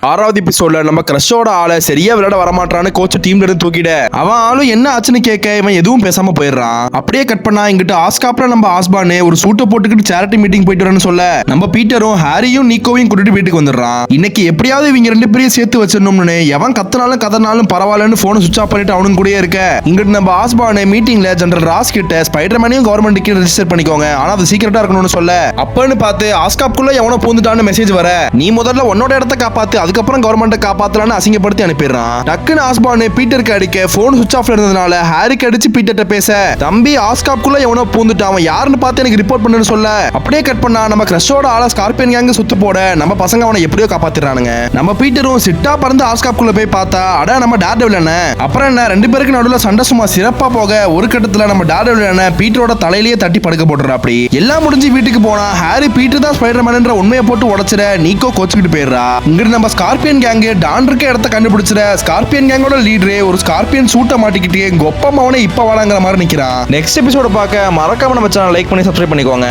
6வது எபிசோட்ல நம்ம கிரஷோட ஆளை சரியா விளையாட வரமாட்டான்னு கோச் டீம்ல இருந்து தூக்கிட அவன் ஆளும் என்ன ஆச்சுன்னு கேட்க இவன் எதுவும் பேசாம போயிடுறான். அப்படியே கட் பண்ணா இங்கிட்ட ஆஸ்காப்ல நம்ம ஆஸ்பானு ஒரு சூட்டை போட்டுக்கிட்டு சேரிட்டி மீட்டிங் போயிட்டு வரேன்னு சொல்ல நம்ம பீட்டரும் ஹாரியும் நீக்கோவையும் கூட்டிட்டு வீட்டுக்கு வந்துடுறான். இன்னைக்கு எப்படியாவது இவங்க ரெண்டு பேரையும் சேர்த்து வச்சிடணும்னு எவன் கத்தனாலும் கதனாலும் பரவாயில்லன்னு போன் சுவிச் ஆஃப் பண்ணிட்டு அவனும் கூடயே இருக்க இங்கிட்டு நம்ம ஆஸ்பானு மீட்டிங்ல ஜெனரல் ராஸ் கிட்ட ஸ்பைடர்மேனையும் கவர்மெண்ட்டுக்கு ரெஜிஸ்டர் பண்ணிக்கோங்க, ஆனா அது சீக்கிரட்டா இருக்கணும்னு சொல்ல அப்பன்னு பார்த்து ஆஸ்காப்குள்ள எவனோ பூந்துட்டான்னு மெசேஜ் வர நீ முதல்ல உன்னோட இடத்த காப்பாத்து அதுக்கப்புறம் கவர்மெண்ட்டை காப்பாத்தலான்னு அசிங்கப்படுத்தி அனுப்பிடுறான். டக்குன்னு ஆஸ்பான் பீட்டருக்கு அடிக்க போன் சுவிச் ஆஃப்ல இருந்ததுனால ஹாரிக்கு அடிச்சு பீட்டர்ட்ட பேச தம்பி ஆஸ்காப்குள்ள எவனோ பூந்துட்டான் அவன் யாருன்னு பார்த்து எனக்கு ரிப்போர்ட் பண்ணுன்னு சொல்ல அப்படியே கட் பண்ணா நம்ம கிரஷோட ஆள ஸ்கார்பியன் கேங் சுத்து போட நம்ம பசங்க அவனை எப்படியோ காப்பாத்திடுறானுங்க. நம்ம பீட்டரும் சிட்டா பறந்து ஆஸ்காப்குள்ள போய் பார்த்தா அட நம்ம டேர்டெவில் என்ன அப்புறம் என்ன ரெண்டு பேருக்கு நடுவில் சண்டை சும்மா சிறப்பா போக ஒரு கட்டத்துல நம்ம டேர்டெவில் என்ன பீட்டரோட தலையிலேயே தட்டி படுக்க போடுறா. அப்படி எல்லாம் முடிஞ்சு வீட்டுக்கு போனா ஹாரி பீட்டர் தான் ஸ்பைடர்மேன்ன்ற உண்மையை போட்டு உடைச்சிட நீக்கோ கோச்சுக்கிட்டு போயிடுறா. இங்க நம்ம ஸ்கார்பியன் கேங் டான் இருக்க இடத்த கண்டுபிடிச்சிட ஸ்கார்பியன் கேங்கோட லீடரே ஒரு ஸ்கார்பியன் சூட்டை மாட்டிக்கிட்டு கொப்பம் அவனை இப்ப வாழாங்கிற மாதிரி நிக்கிறான். நெக்ஸ்ட் எபிசோட பார்க்க மறக்காம நம்ம சேனல் லைக் பண்ணி சப்ஸ்கிரைப் பண்ணிக்கோங்க.